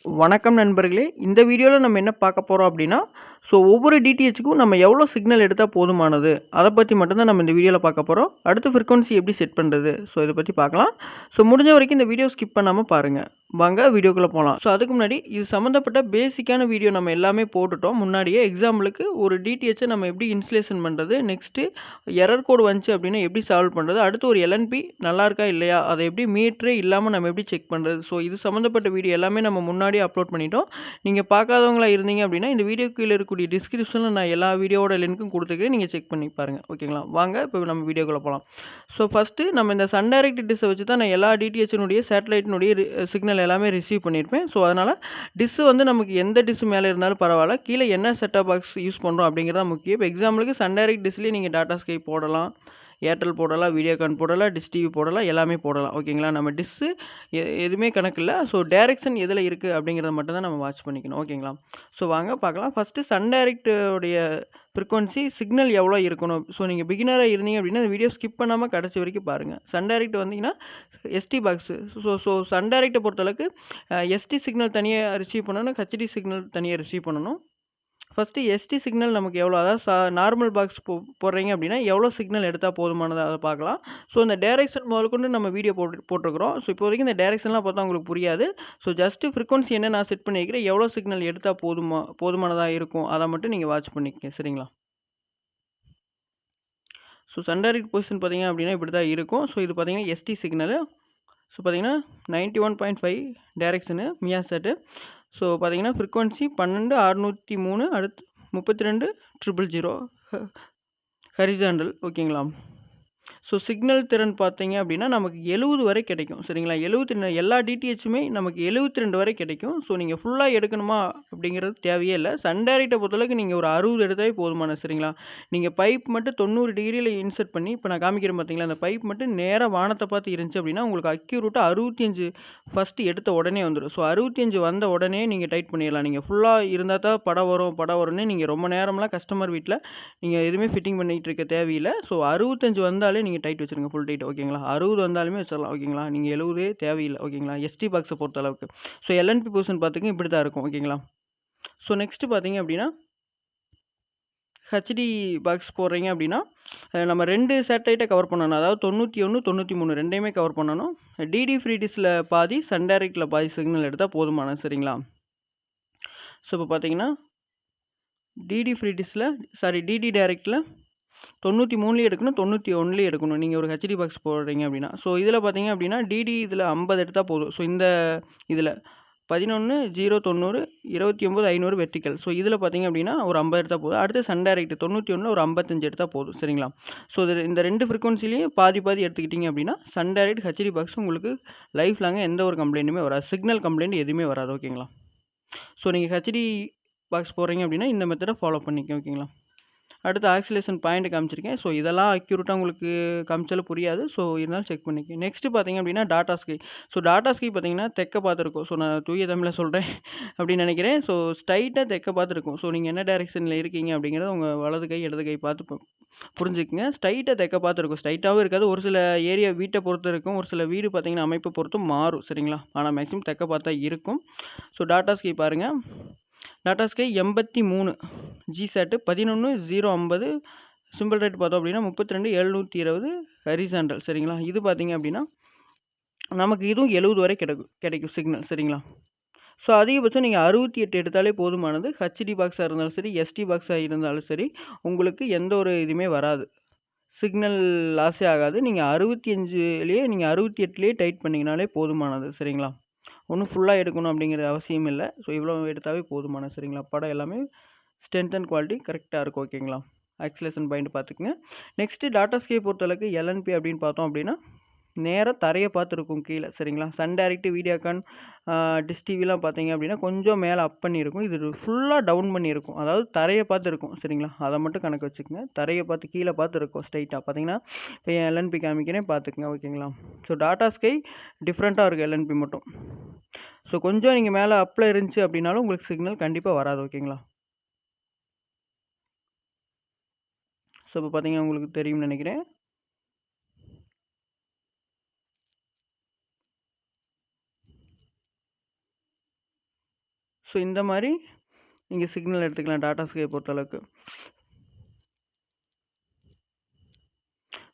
வணக்கம் நண்பர்களே. இந்த வீடியோல நம்ம என்ன பார்க்க போறோம் அப்படின்னா, ஒவ்வொரு டிடிஹெச்சுக்கும் நம்ம எவ்வளோ சிக்னல் எடுத்தா போதுமானது? அத பத்தி மட்டும் தான் நம்ம இந்த வீடியோல பார்க்க போறோம். அடுத்து ஃப்ரீக்வென்சி எப்படி செட் பண்றது? இத பத்தி பார்க்கலாம். முடிஞ்ச வரைக்கும் இந்த வீடியோ ஸ்கிப் பண்ணாம பாருங்க. வாங்க வீடியோக்குள்ள போலாம். அதுக்கு முன்னாடி இது சம்மந்தப்பட்ட பேசிக்கான வீடியோ நம்ம எல்லாமே போட்டுட்டோம். முன்னாடியே எக்ஸாம்பிளுக்கு ஒரு டிடிஹெச்ச நம்ம எப்படி இன்ஸ்டலேஷன் பண்றது? நெக்ஸ்ட்டு எரர் கோட் வந்துச்சு அப்படின்னா எப்படி சால்வ் பண்றது? அடுத்து ஒரு எல்என்பி நல்லா இருக்கா? இல்லையா? அத எப்படி மீட்டரே இல்லாம நம்ம எப்படி செக் பண்றது? இது சம்மந்தப்பட்ட வீடியோ எல்லாமே நம்ம முன்னாடியே அப்லோட் பண்ணிட்டோம். நீங்க பார்க்காதவங்களா இருந்தீங்க அப்படின்னா, இந்த வீடியோ கீழ இருக்கக்கூடிய டிஸ்கிரிப்ஷன்ல நான் எல்லா வீடியோவோட லிங்க்கும் குடுத்துருக்கேன். நீங்க செக் பண்ணி பாருங்க. ஓகேங்களா? வாங்க இப்ப நம்ம வீடியோக்குள்ள போலாம். ஃபர்ஸ்ட்டு நம்ம இந்த சன் டைரக்ட் டிஷ்ஷ வச்சு தான் நான் எல்லா டிடிஹெச்னுடைய சேட்டலைட்னுடைய சிக்னல் எல்லாமே ரிசீவ் பண்ணியிருப்பேன். அதனால டிஷ் வந்து நமக்கு எந்த டிஷ் மேல இருந்தாலும் பரவால்ல. கீழ என்ன செட்டப் பாக்ஸ் யூஸ் பண்றோம் அப்படிங்கிறது தான் முக்கியம். இப்ப எக்ஸாம்பிளுக்கு சன் டைரக்ட் டிஷ்லயே நீங்க டாடா ஸ்கை போடலாம். ஏர்டெல் போடலாம், வீடியோகான் போடலாம், டிஷ் டிவி போடலாம், எல்லாமே போடலாம். ஓகேங்களா? நம்ம டிஷ்ஷு எதுவுமே கணக்கு இல்ல. டைரக்ஷன் எதுல இருக்கு அப்படிங்கிறத மட்டும் தான் நம்ம வாட்ச் பண்ணிக்கணும். ஓகேங்களா? வாங்க பார்க்கலாம். ஃபர்ஸ்ட்டு சன் டைரக்ட் உடைய ஃப்ரீக்வென்சி சிக்னல் எவ்வளோ இருக்கணும்? நீங்க பிகினரா இருந்தீங்க அப்படின்னா, இந்த வீடியோ ஸ்கிப் பண்ணாம கடைசி வரைக்கும் பாருங்க. சன் டைரக்ட் வந்தீங்கன்னா, எஸ்டி பாக்ஸ். சன் டைரக்ட்ட பொறுத்தளவுக்கு எஸ்டி சிக்னல் தனியா ரிசீவ் பண்ணணும். ஹெச்டி சிக்னல் தனியா ரிசீவ் பண்ணணும். ஃபர்ஸ்ட்டு எஸ்டி சிக்னல் நமக்கு எவ்வளோ? அதாவது நார்மல் பாக்ஸ் போடுறீங்க அப்படின்னா, எவ்வளோ சிக்னல் எடுத்தா போதுமானது அத பார்க்கலாம். இந்த டைரக்ஷன் முதற்கொண்டு நம்ம வீடியோ போட்டுருக்கிறோம். இப்போதைக்கு இந்த டைரக்ஷன்லாம் பார்த்தா உங்களுக்கு புரியாது. ஜஸ்ட் ஃப்ரீக்வென்சி என்ன நான் செட் பண்ணி வைக்கிறேன், எவ்வளோ சிக்னல் எடுத்தா போதுமானதா இருக்கும், அத மட்டும் நீங்க வாட்ச் பண்ணிக்கங்க. சரிங்களா? சன் டைரக்ட் பொசிஷன் பார்த்தீங்க அப்படின்னா, இப்படி தான் இருக்கும். இது பார்த்தீங்கன்னா எஸ்டி சிக்னலு. பார்த்தீங்கன்னா 91.5 டைரக்ஷனு மியாசாட்டு. பார்த்தீங்கன்னா ஃப்ரீக்வென்சி 12603 அடுத்து 32000 ஹரிசாண்டல். ஓகேங்களா? சிக்னல் திறன் பார்த்தீங்க அப்படின்னா, நமக்கு 70 வரை கிடைக்கும். சரிங்களா? 72 எல்லா டிடிஹெச்சுமே நமக்கு 72 வரை கிடைக்கும். நீங்க ஃபுல்லா எடுக்கணுமா அப்படிங்கிறது தேவையே இல்ல. சன் டைரக்ட்ட பொறுத்தளவுக்கு நீங்க ஒரு 60 எடுத்தாவே போதுமானது. சரிங்களா? நீங்க பைப் மட்டும் 90 டிகிரில இன்சர்ட் பண்ணி, இப்ப நான் காமிக்கிறேன் பார்த்தீங்களா, அந்த பைப் மட்டும் நேரா வானத்த பார்த்து இருந்துச்சு அப்படின்னா, உங்களுக்கு அக்யூரேட்டா 65 ஃபர்ஸ்ட்டு எடுத்த உடனே வந்துரும். 65 வந்த உடனே நீங்க டைட் பண்ணிறலாம். நீங்க ஃபுல்லா இருந்தா தான் படம் வரும்னு நீங்க ரொம்ப நேரம்லாம் கஸ்டமர் வீட்ல நீங்க எதுவுமே ஃபிட்டிங் பண்ணிட்டு இருக்க தேவையில்ல. 65 வந்தாலே நீங்க டைட் வச்சுருங்க. Full tight. ஓகேங்களா? 60 வந்தாலுமே வச்சிடலாம். ஓகேங்களா? நீங்க 70 தேவையில்ல. ஓகேங்களா? எஸ்டி பாக்ஸ பொறுத்த அளவுக்கு. எல்என்பி பொசிஷன் பார்த்துக்கங்க இப்படி தான் இருக்கும். ஓகேங்களா? நெக்ஸ்ட் பார்த்தீங்க அப்படின்னா, ஹெச்டி பாக்ஸ் போடுறீங்க அப்படின்னா, நம்ம 2 சேட்டலைட்ட கவர் பண்ணணும். அதாவது 91, 93 2யுமே கவர் பண்ணணும். டிடி ஃப்ரீ டிஷ்ல பாதி, சன் டைரக்ட்ல பாதி சிக்னல் எடுத்தா போதுமானது. சரிங்களா? இப்போ பார்த்தீங்கன்னா, டிடி ஃப்ரீ டிஷ்ல டிடி டைரக்ட்ல 93லயும் எடுக்கணும், 91லயும் எடுக்கணும். நீங்க ஒரு ஹெச்டி பாக்ஸ் போடுறீங்க அப்படின்னா. இதில பார்த்தீங்க அப்படின்னா, டிடி இதில 50 எடுத்தா போதும். இந்த இதில 11 0 90 29 500 வெர்டிகல். இதில பார்த்தீங்க அப்படின்னா, ஒரு 50 எடுத்தா போதும். அடுத்து சன் டைரக்ட் 91ல ஒரு 55 எடுத்தா போதும். சரிங்களா? இந்த 2 ஃப்ரீக்வென்சிலயும் பாதி பாதி எடுத்துக்கிட்டீங்க அப்படின்னா, சன் டைரக்ட் ஹெச்டி பாக்ஸ் உங்களுக்கு லைஃப் லாங்கா எந்த ஒரு கம்ப்ளைண்ட்டுமே வராது. சிக்னல் கம்ப்ளைண்ட் எதுவுமே வராது. ஓகேங்களா? நீங்க ஹெச்டி பாக்ஸ் போடுறீங்க அப்படின்னா, இந்த மெத்தட ஃபாலோ பண்ணிக்கங்க. ஓகேங்களா? அடுத்து ஆக்சிலேஷன் பாயிண்ட் காமிச்சிருக்கேன். இதெல்லாம் அக்யூரேட்டா உங்களுக்கு காமிச்சாலும் புரியாது. இருந்தாலும் செக் பண்ணிக்கங்க. நெக்ஸ்ட் பார்த்தீங்க அப்படின்னா, டாடா ஸ்கை. டாடா ஸ்கை பார்த்தீங்கன்னா, தெற்க பார்த்து இருக்கும். நான் தூய தமிழ்ல சொல்றேன் அப்படின்னு நினைக்கிறேன். ஸ்ட்ரைட்டா தெற்க பார்த்து இருக்கும். நீங்க என்ன டைரக்ஷன்ல இருக்கீங்க அப்படிங்கிறத உங்க வலது கை, இடது கை பார்த்து புரிஞ்சுக்கங்க. ஸ்ட்ரைட்டா தெற்க பார்த்து இருக்கும். ஸ்ட்ரைட்டாவும் இருக்காது. ஒரு சில ஏரியா வீட்ட பொறுத்து இருக்கும். ஒரு சில வீடு பார்த்தீங்கன்னா, அமைப்ப பொறுத்தும் மாறும். சரிங்களா? ஆனா மேக்ஸிமம் தெற்க பார்த்தா இருக்கும். டாடா ஸ்கை பாருங்க. Tata sky 83 GSAT 11,050 simple rate பார்த்தோம் அப்படின்னா 32,720 ஹரிசாண்டல். சரிங்களா? இது பார்த்தீங்க அப்படின்னா, நமக்கு இதுவும் 70 வரை கிடைக்கும் சிக்னல். சரிங்களா? அதிகபட்சம் நீங்க 68 எடுத்தாலே போதுமானது. ஹெச்டி பாக்ஸா இருந்தாலும் சரி, எஸ்டி பாக்ஸா இருந்தாலும் சரி, உங்களுக்கு எந்த ஒரு இதுவுமே வராது. சிக்னல் லாஸே ஆகாது. நீங்க 65லயே நீங்க 68லயே டைட் பண்ணீங்கனாலே போதுமானது. சரிங்களா? ஒண்ணும் ஃபுல்லா எடுக்கணும் அப்படிங்கிற அவசியம் இல்ல. இவ்வளோ எடுத்தாவே போதுமானது. சரிங்களா? படம் எல்லாமே ஸ்ட்ரென்த் அண்ட் குவாலிட்டி கரெக்ட்டா இருக்கும். ஓகேங்களா? ஆக்சிலேஷன் பாயிண்ட் பார்த்துக்கங்க. நெக்ஸ்ட்டு டாடா ஸ்கை பொறுத்தளவுக்கு எல்என்பி அப்படின்னு பார்த்தோம் அப்படின்னா, நேரா தரைய பார்த்து இருக்கும் கீழ. சரிங்களா? சன் டைரக்ட், வீடியோகான், டிஷ் டிவிலாம் பார்த்தீங்க அப்படின்னா, கொஞ்சம் மேல அப் பண்ணியிருக்கும். இது ஃபுல்லா டவுன் பண்ணியிருக்கும். அதாவது தரைய பார்த்து இருக்கும். சரிங்களா? அத மட்டும் கணக்கு வச்சுக்கங்க. தரைய பார்த்து கீழ பார்த்து இருக்கும் ஸ்ட்ரெயிட்டா. பார்த்தீங்கன்னா, இப்போ என் எல்என்பி காமிக்கிறேன் பார்த்துக்கங்க. ஓகேங்களா? டாடா ஸ்கை டிஃப்ரெண்ட்டா இருக்கும் எல்என்பி மட்டும். கொஞ்சம் நீங்க மேல அப்ல இருந்துச்சு அப்படின்னாலும் உங்களுக்கு சிக்னல் கண்டிப்பா வராது. ஓகேங்களா? இப்போ பார்த்தீங்கன்னா உங்களுக்கு தெரியும்னு நினைக்கிறேன். ஸோ இந்த மாதிரி நீங்கள் சிக்னல் எடுத்துக்கலாம் டாடா ஸ்கை பொறுத்தளவுக்கு.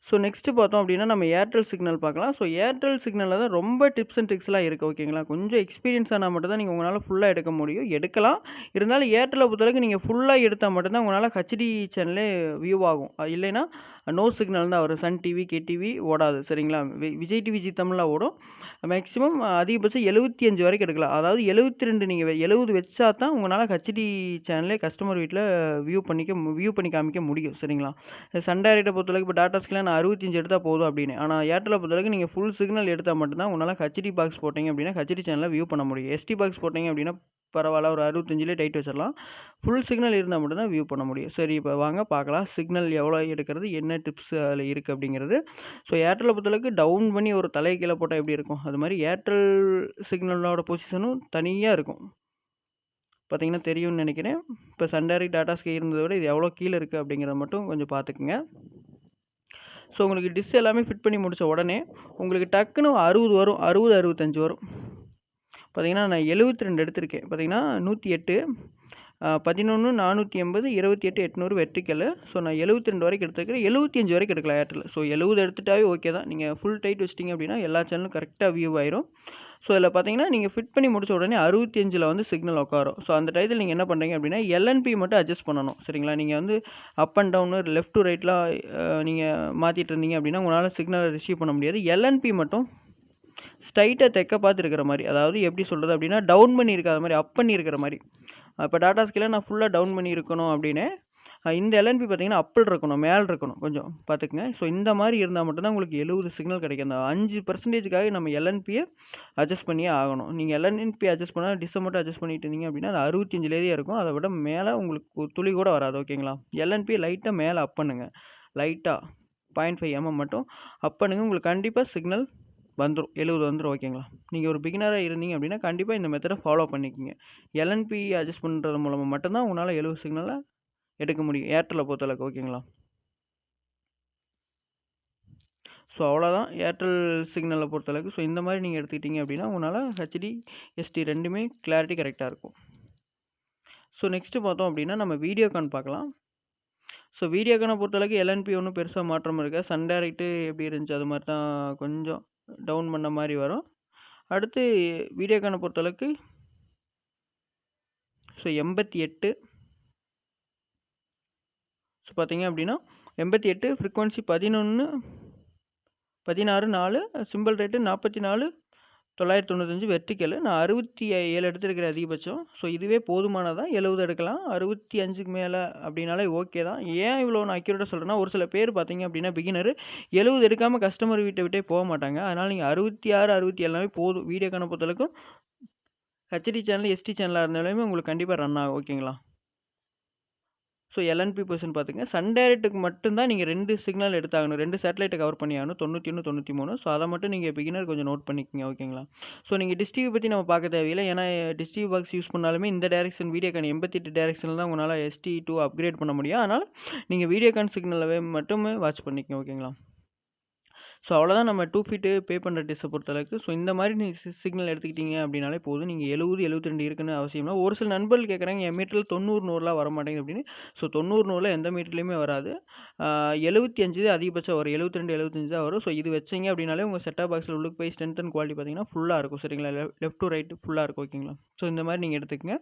ஸோ நெக்ஸ்ட்டு பார்த்தோம் அப்படின்னா நம்ம ஏர்டெல் சிக்னல் பார்க்கலாம். ஸோ ஏர்டெல் சிக்னலில் தான் ரொம்ப டிப்ஸ் அண்ட் ட்ரிக்ஸ்லாம் இருக்குது ஓகேங்களா. கொஞ்சம் எக்ஸ்பீரியன்ஸ் ஆனால் மட்டும் தான் நீங்கள் உங்களால் ஃபுல்லாக எடுக்க முடியும். எடுக்கலாம், இருந்தாலும் ஏர்டெல்லை பொறுத்தளவுக்கு நீங்கள் ஃபுல்லாக எடுத்தால் மட்டும்தான் உங்களால் ஹெச்டி சேனலே வியூ ஆகும். இல்லைன்னா நோ சிக்னல் தான் வரும். சன் டிவி, கேடிவி ஓடாது சரிங்களா. விஜய் டிவி, ஜி தமிழ்லாம் ஓடும். மேக்ஸிமம் அதிகபட்சம் 75 வரைக்கும் எடுக்கலாம். அதாவது 72 நீங்கள் 70 வச்சா தான் உங்களால் ஹெச்டி சேனலே கஸ்டமர் வீட்டில் வியூ பண்ணி காமிக்க முடியும் சரிங்களா. சன் டைரக்ட்டை பொறுத்தளவுக்கு இப்போ டாடா ஸ்கைலாம் நான் 65 எடுத்தால் போதும் அப்படின்னு. ஆனால் ஏர்டெல்லை பொறுத்தளவுக்கு நீங்கள் ஃபுல் சிக்னல் எடுத்தால் மட்டும்தான் உங்களால் ஹெச்டி பாக்ஸ் போட்டிங்க அப்படின்னா ஹெச்டி சேனலில் வியூ பண்ண முடியும். எஸ்டி பாக்ஸ் போட்டிங்க அப்படின்னா பரவாயில்ல, ஒரு 65லே டைட் வச்சிடலாம். ஃபுல் சிக்னல் இருந்தால் மட்டும்தான் வியூ பண்ண முடியும். சரி, இப்போ வாங்க பார்க்கலாம் சிக்னல் எவ்வளோ எடுக்கிறது, என்ன டிப்ஸ் அதில் இருக்குது அப்படிங்கிறது. ஸோ ஏர்டெல்லை பொறுத்தளவுக்கு டவுன் பண்ணி ஒரு தலை கீழே போட்டால் எப்படி இருக்கும், அது மாதிரி ஏர்டெல் சிக்னலோட பொசிஷனும் தனியாக இருக்கும். பார்த்தீங்கன்னா தெரியும்னு நினைக்கிறேன். இப்போ சன் டைரக்ட், டாடா ஸ்கை இருந்ததை விட இது எவ்வளோ கீழே இருக்குது அப்படிங்கிறத மட்டும் கொஞ்சம் பார்த்துக்குங்க. ஸோ உங்களுக்கு டிஷ் எல்லாமே ஃபிட் பண்ணி முடித்த உடனே உங்களுக்கு டக்குன்னு 60 வரும், 60 65 வரும். பார்த்தீங்கன்னா நான் 72 எடுத்திருக்கேன். பார்த்தீங்கன்னா 108, 11 480, 28 800 வெர்டிக்கல். ஸோ நான் 72 வரைக்கும் எடுத்துருக்கிறேன். 75 வரைக்கும் எடுக்கலாம் ஏர்டெல். ஸோ 70 எடுத்துட்டாவே ஓகே தான். நீங்கள் ஃபுல் டைட் வச்சிட்டிங்க அப்படின்னா எல்லா சேனலும் கரெக்டாக வியூ ஆயிரும். ஸோ இதில் பார்த்தீங்கன்னா நீங்கள் ஃபிட் பண்ணி முடிச்ச உடனே 65ல் வந்து சிக்னல் உட்காரும். ஸோ அந்த டயத்தில் நீங்கள் என்ன பண்ணுறீங்க அப்படின்னா எல்என்பி மட்டும் அட்ஜஸ்ட் பண்ணணும் சரிங்களா. நீங்கள் வந்து up and down left to ரைட்லாம் நீங்கள் மாற்றிட்டு இருந்தீங்க அப்படின்னா உங்களால் சிக்னலை ரிசீவ் பண்ண முடியாது. எல்என்பி மட்டும் ஸ்ட்ரைட்டாக தெக்க பார்த்து இருக்கிற மாதிரி, அதாவது எப்படி சொல்கிறது அப்படின்னா டவுன் பண்ணி இருக்காத மாதிரி, அப் பண்ணி இருக்கிற மாதிரி. இப்போ டாடா ஸ்கைல நான் ஃபுல்லாக டவுன் பண்ணி இருக்கணும் அப்படின்னு, இந்த எல்என்பி பார்த்தீங்கன்னா அப்பில் இருக்கணும், மேலே இருக்கணும், கொஞ்சம் பார்த்துக்குங்க. ஸோ இந்த மாதிரி இருந்தால் மட்டும்தான் உங்களுக்கு 70 சிக்னல் கிடைக்கும். அந்த 5%க்காக நம்ம எல்என்பியை அட்ஜஸ்ட் பண்ணியே ஆகணும். நீங்கள் எல்என்பி அட்ஜஸ்ட் பண்ணால் டிஸ்ஸை மட்டும் அட்ஜஸ்ட் பண்ணிட்டு இருந்தீங்க அப்படின்னா அது 65லேயே இருக்கும். அதை விட மேலே உங்களுக்கு துளி கூட வராது ஓகேங்களா. எல்என்பியை லைட்டாக மேலே அப் பண்ணுங்கள், லைட்டாக 0.5 mm மட்டும் அப் பண்ணுங்கள். உங்களுக்கு கண்டிப்பாக சிக்னல் வந்துடும், 70 வந்துடும் ஓகேங்களா. நீங்கள் ஒரு பிகினராக இருந்தீங்க அப்படின்னா கண்டிப்பாக இந்த மெத்தடை ஃபாலோ பண்ணிக்கோங்க. எல்என்பி அட்ஜஸ்ட் பண்ணுறது மூலமாக மட்டும்தான் உங்களால் 70 சிக்னலை எடுக்க முடியும் ஏர்டெல்லை பொறுத்தளவுக்கு ஓகேங்களா. ஸோ அவ்வளோதான் ஏர்டெல் சிக்னலை பொறுத்தளவுக்கு. ஸோ இந்த மாதிரி நீங்கள் எடுத்துக்கிட்டீங்க அப்படின்னா உங்களால் ஹெச்டி, எஸ்டி ரெண்டுமே கிளாரிட்டி கரெக்டாக இருக்கும். ஸோ நெக்ஸ்ட்டு பார்த்தோம் அப்படின்னா நம்ம வீடியோகான் பார்க்கலாம். ஸோ வீடியோகானை பொறுத்தளவுக்கு எல்என்பி ஒன்றும் பெருசாக மாற்றம் இருக்காது. சன் டைரக்ட்டு எப்படி இருந்துச்சு அது மாதிரி தான் கொஞ்சம் டவுன் பண்ண மாதிரி வரும். அடுத்து வீடியோகானை பொறுத்தளவுக்கு ஸோ 88, ஸோ பார்த்தீங்க அப்படின்னா 88, ஃப்ரீக்வன்சி 11 16 4, சிம்பிள் ரேட்டு 44 995 வெர்டிக்கல். நான் 67 எடுத்துருக்கிறேன் அதிகபட்சம். ஸோ இதுவே போதுமானதான். 70 எடுக்கலாம், 65க்கு மேலே அப்படின்னாலே ஓகே தான். ஏன் இவ்வளோ நான் அக்யூரேட்டாக சொல்கிறேன்னா ஒரு சில பேர் பார்த்தீங்க அப்படின்னா பிகினர் 70 எடுக்காமல் கஸ்டமர் வீட்டை விட்டே போக மாட்டாங்க. அதனால் நீங்கள் 66 67 போதும். வீடியோகான பொறுத்தளவுக்கும் ஹெச்டி சேனல், எஸ்டி சேனலாக இருந்தாலுமே உங்களுக்கு கண்டிப்பாக ரன் ஆகும் ஓகேங்களா. ஸோ எல்என்பி பொசிஷன் பார்த்துங்க. சன் டைரக்ட்டுக்கு மட்டும்தான் நீங்கள் 2 சிக்னல் எடுத்தாகணும், 2 சேட்டலைட்டை கவர் பண்ணி ஆகணும், 91 93. ஸோ அதை மட்டும் நீங்கள் பிகினர் கொஞ்சம் நோட் பண்ணிக்கோங்க ஓகேங்களா. ஸோ நீங்கள் டிஷ் டிவி பற்றி நம்ம பார்க்க தேவையில்லை. ஏன்னா டிஷ் டிவி பாக்ஸ் யூஸ் பண்ணாலுமே இந்த டேரக்ஷன் வீடியோகான் 88 டேரக்ஷனில் தான் உங்களால் ST2 அப்கிரேட் பண்ண முடியும். அதனால் நீங்கள் வீடியோகான் சிக்னலை மட்டுமே வாட்ச் பண்ணிக்கோங்க ஓகேங்களா. ஸோ அவ்வளோதான் நம்ம 2 ஃபீட்டு பே பண்ணுற டிஷ்ஷை பொறுத்தளவுக்கு. ஸோ இந்த மாதிரி நீங்கள் சிக்னல் எடுத்துக்கிட்டீங்க அப்படின்னாலே போதும். நீங்கள் 70 72 இருக்குன்னு அவசியம்னா ஒரு சில நண்பர்கள் கேட்குறாங்க என் மீட்டரில் 90 100லாம் வர மாட்டேங்குது அப்படின்னு. ஸோ 90 100ல எந்த மீட்டர்லேயுமே வராது. 75 அதிகபட்சம் வரும், 72 75 தான் வரும். ஸோ இது வச்சிங்க அப்படின்னாலே உங்கள் செட்டாப் பாக்ஸில் உள்ளுக்கு போய் ஸ்ட்ரென்த் அண்ட் குவாலிட்டி பார்த்தீங்கன்னா ஃபுல்லாக இருக்கும் சரிங்களா. லெஃப்ட் டு ரைட்டு ஃபுல்லாக இருக்கும் ஓகேங்களா. ஸோ இந்த மாதிரி நீங்கள் எடுத்துக்கங்க.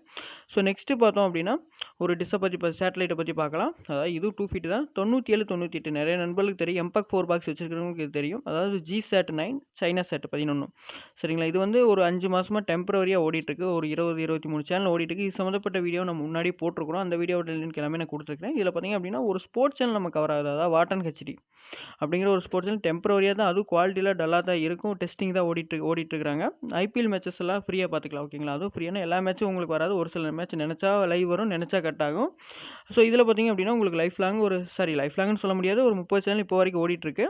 ஸோ நெக்ஸ்ட்டு பார்த்தோம் அப்படின்னா ஒரு டிஷ்ஷை பற்றி சேட்டலைட்டை பற்றி பார்க்கலாம். அதாவது இதுவும் 2 ஃபீட்டு தான், 97 98. நிறைய நண்பர்களுக்கு தெரியும். எம்பக் 4 பாக்ஸ் வச்சிருக்கிறவங்களுக்கு இது தெரியும். அதாவது GSAT 9, சைனா சேட் 11 சரிங்களா. இது வந்து ஒரு 5 மாதமாக டெம்பரரியாக ஓடிட்டுருக்கு. ஒரு 20 23 சேனல் ஓடிட்டுருக்கு. இது சம்மந்தப்பட்ட வீடியோ நம்ம முன்னாடி போட்டிருக்கிறோம். அந்த வீடியோட லிங்க் எல்லாமே நான் கொடுத்துருக்கேன். இதில் பார்த்தீங்க அப்படின்னா ஒரு ஸ்போர்ட்ஸ் சேனல் நம்ம கவர் ஆகுது, அதாவது வாட்டன் ஹெச்டி அப்படிங்கிற ஒரு ஸ்போர்ட்ஸ் சேனல் டெம்பரரியாக தான், அதுவும் குவாலிட்டியில் டல்லாக தான் இருக்கும். டெஸ்டிங் தான் ஓடிட்டுருக்காங்க. ஐபிஎல் மேட்சஸ் எல்லாம் ஃப்ரீயாக பார்த்துக்கலாம் ஓகேங்களா. அதுவும் ஃப்ரீயான எல்லா மேட்சும் உங்களுக்கு வராது. ஒரு சில மேட்ச் நினச்சா லைவ் வரும், நினச்சா கட் ஆகும். ஸோ இதில் பார்த்தீங்க அப்படின்னா உங்களுக்கு லைஃப் லாங்னு சொல்ல முடியாது, ஒரு 30 சேனல் இப்போ வரைக்கும் ஓடிட்டுருக்கு.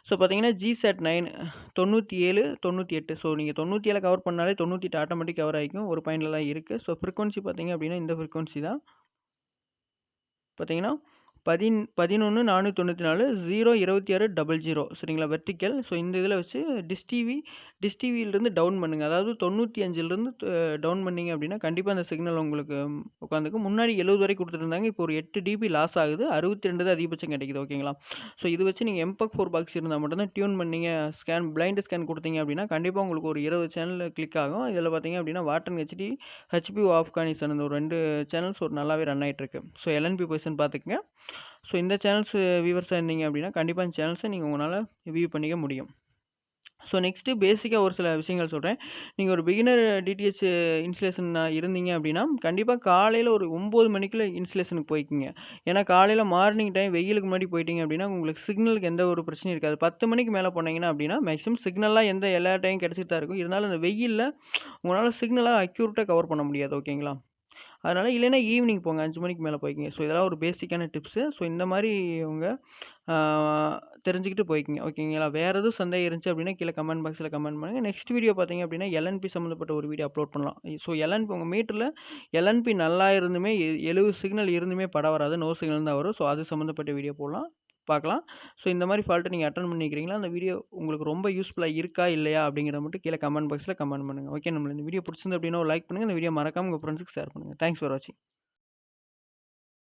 ஸோ பார்த்தீங்கன்னா GSAT 9 97 98. ஸோ நீங்கள் 97 கவர் பண்ணாலே 98 ஆட்டோமேட்டிக் கவர் ஆகிக்கும். ஒரு பாயிண்டில் தான் இருக்குது. ஸோ ஃப்ரீக்வன்சி பார்த்தீங்க அப்படின்னா இந்த ஃப்ரீக்வன்சி தான் பார்த்தீங்கன்னா 11,494 02600 சரிங்களா வெர்டிக்கல். ஸோ இந்த இதில் வச்சு டிஷ் டிவியிலிருந்து டவுன் பண்ணுங்க. அதாவது 95லிருந்து டவுன் பண்ணீங்க அப்படின்னா கண்டிப்பாக அந்த சிக்னல் உங்களுக்கு உட்காந்துக்கும். முன்னாடி 70 வரை கொடுத்துருந்தாங்க. இப்போ ஒரு 8 டிபி லாஸ் ஆகுது. 62 தான் அதிகபட்சம் கிடைக்குது. ஓகேங்களா. ஸோ இது வச்சு நீங்கள் எம்பக் 4 பாக்ஸ் இருந்தால் மட்டும்தான் டியூன் பண்ணீங்க, பிளைண்ட் ஸ்கேன் கொடுத்தீங்க அப்படின்னா கண்டிப்பாக உங்களுக்கு ஒரு 20 சேனல் கிளிக் ஆகும். இதில் பார்த்தீங்க அப்படின்னா வாட்டன் ஹெச்டி, ஹெச்பி ஆப்கானிஸ்தான் இந்த ஒரு 2 சேனல்ஸ் ஒரு நல்லாவே ரன் ஆகிட்டு இருக்கு. ஸோ எல்என்பி பொசிஷன் பார்த்துக்குங்க. ஸோ இந்த சேனல்ஸ் வியூவர்ஸாக இருந்தீங்க அப்படின்னா கண்டிப்பாக இந்த சேனல்ஸை நீங்கள் உங்களால் வியூ பண்ணிக்க முடியும். ஸோ நெக்ஸ்ட்டு பேசிக்காக ஒரு சில விஷயங்கள் சொல்கிறேன். நீங்கள் ஒரு பிகினர் டிடிஹெச் இன்ஸ்டலேஷன் இருந்தீங்க அப்படின்னா கண்டிப்பாக காலையில் ஒரு 9 மணிக்குள்ள இன்ஸ்டலேஷனுக்கு போய்க்குங்க. ஏன்னா காலையில் மார்னிங் டைம் வெயிலுக்கு முன்னாடி போயிட்டீங்க அப்படின்னா உங்களுக்கு சிக்னலுக்கு எந்த ஒரு பிரச்சனையும் இருக்காது. 10 மணிக்கு மேலே போனீங்கன்னா அப்படின்னா மேக்ஸிமம் சிக்னல்லாம் எல்லா டைம் கிடச்சிட்டு தான் இருக்கும். இருந்தாலும் அந்த வெயிலில் உங்களால் சிக்னலாக அக்யூரேட்டாக கவர் பண்ண முடியாது. ஓகேங்களா. அதனால் இல்லைன்னா ஈவினிங் போங்க, 5 மணிக்கு மேலே போய்க்கிங்க. ஸோ இதெல்லாம் ஒரு பேசிக்கான டிப்ஸு. ஸோ இந்த மாதிரி உங்க தெரிஞ்சுக்கிட்டு போய்க்கிங்க. ஓகேங்களா. வேறு எதுவும் சந்தேகம் இருந்துச்சு அப்படின்னா கீழே கமெண்ட் பாக்ஸில் கமெண்ட் பண்ணுங்கள். நெக்ஸ்ட் வீடியோ பார்த்தீங்க அப்படின்னா எல்என்பி சம்மந்தப்பட்ட ஒரு வீடியோ அப்லோட் பண்ணலாம். ஸோ எல்என்பி உங்கள் மீட்டரில் எல்என்பி நல்லா இருந்துமே 70 சிக்னல் இருந்துமே படம் வராது, நோ சிக்னல் தான் வரும். ஸோ அது சம்மந்தப்பட்ட வீடியோ பார்க்கலாம். ஸோ இந்த மாதிரி ஃபால்ட்டை நீங்கள் அட்டன் பண்ணிக்கிறீங்களா, அந்த வீடியோ உங்களுக்கு ரொம்ப யூஸ்ஃபுல்லாக இருக்கா இல்லையா அப்படிங்கிறத மட்டும் கீழே கமெண்ட் பாக்ஸில் கமெண்ட் பண்ணுங்கள். ஓகே, நம்மளுக்கு இந்த வீடியோ பிடிச்சிருந்து அப்படின்னா ஒரு லைக் பண்ணுங்கள். இந்த வீடியோ மறக்காமல் உங்கள் ஃப்ரெண்ட்ஸுக்கு ஷேர் பண்ணுங்கள். தேங்க்ஸ் ஃபார் வாட்சிங்.